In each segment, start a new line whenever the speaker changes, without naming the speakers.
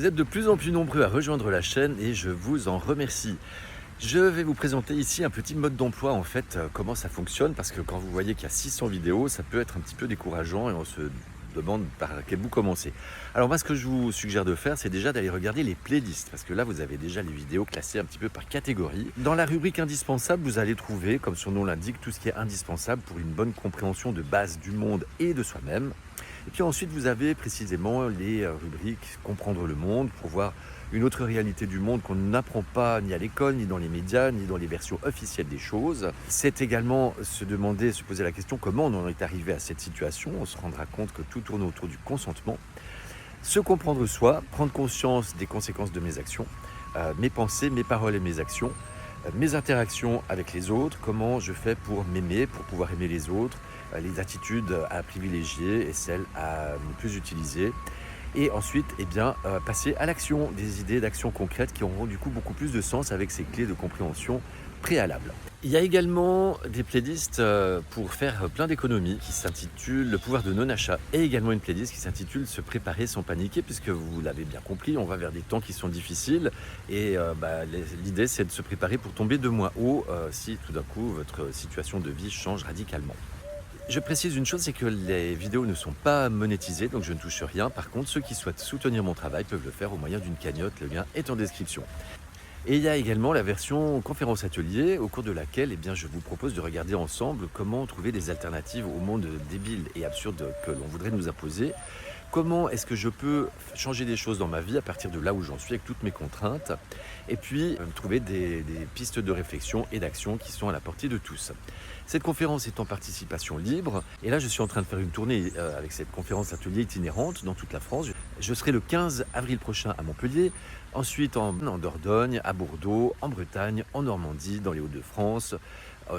Vous êtes de plus en plus nombreux à rejoindre la chaîne et je vous en remercie. Je vais vous présenter ici un petit mode d'emploi, en fait, comment ça fonctionne, parce que quand vous voyez qu'il y a 600 vidéos, ça peut être un petit peu décourageant et on se demande par quel bout commencer. Alors moi, ce que je vous suggère de faire, c'est déjà d'aller regarder les playlists, parce que là, vous avez déjà les vidéos classées un petit peu par catégorie. Dans la rubrique indispensable, vous allez trouver, comme son nom l'indique, tout ce qui est indispensable pour une bonne compréhension de base du monde et de soi-même. Et puis ensuite, vous avez précisément les rubriques comprendre le monde pour voir une autre réalité du monde qu'on n'apprend pas ni à l'école, ni dans les médias, ni dans les versions officielles des choses. C'est également se demander, se poser la question comment on en est arrivé à cette situation. On se rendra compte que tout tourne autour du consentement. Se comprendre soi, prendre conscience des conséquences de mes actions, mes pensées, mes paroles et mes actions, mes interactions avec les autres, comment je fais pour m'aimer, pour pouvoir aimer les autres, les attitudes à privilégier et celles à ne plus utiliser. Et ensuite, passer à l'action, des idées d'action concrètes qui auront du coup beaucoup plus de sens avec ces clés de compréhension préalables. Il y a également des playlists pour faire plein d'économies qui s'intitulent Le pouvoir de non-achat et également une playlist qui s'intitule Se préparer sans paniquer, puisque vous l'avez bien compris, on va vers des temps qui sont difficiles et l'idée c'est de se préparer pour tomber de moins haut si tout d'un coup votre situation de vie change radicalement. Je précise une chose, c'est que les vidéos ne sont pas monétisées, donc je ne touche rien. Par contre, ceux qui souhaitent soutenir mon travail peuvent le faire au moyen d'une cagnotte, le lien est en description. Et il y a également la version conférence atelier, au cours de laquelle je vous propose de regarder ensemble comment trouver des alternatives au monde débile et absurde que l'on voudrait nous imposer. Comment est-ce que je peux changer des choses dans ma vie à partir de là où j'en suis avec toutes mes contraintes, et puis trouver des pistes de réflexion et d'action qui sont à la portée de tous. Cette conférence est en participation libre et là je suis en train de faire une tournée avec cette conférence atelier itinérante dans toute la France. Je serai le 15 avril prochain à Montpellier, ensuite en Dordogne, à Bordeaux, en Bretagne, en Normandie, dans les Hauts-de-France,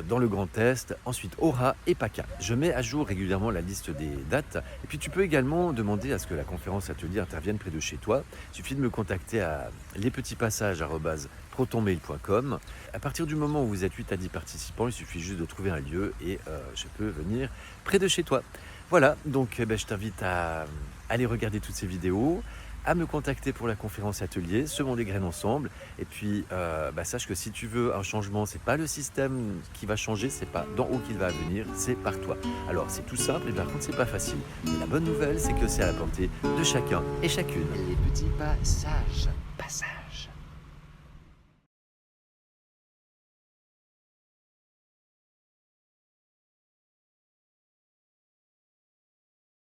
dans le Grand Est, ensuite Aura et PACA. Je mets à jour régulièrement la liste des dates et puis tu peux également demander à ce que la conférence atelier intervienne près de chez toi. Il suffit de me contacter à lespetitspassages@protonmail.com. À partir du moment où vous êtes 8 à 10 participants, il suffit juste de trouver un lieu et je peux venir près de chez toi. Voilà, donc je t'invite à aller regarder toutes ces vidéos, à me contacter pour la conférence atelier, semons des graines ensemble. Et puis, sache que si tu veux un changement, c'est pas le système qui va changer, c'est pas d'en haut qu'il va venir, c'est par toi. Alors, c'est tout simple, et par contre, c'est pas facile. Mais la bonne nouvelle, c'est que c'est à la portée de chacun et chacune.
Les petits passages. Passages.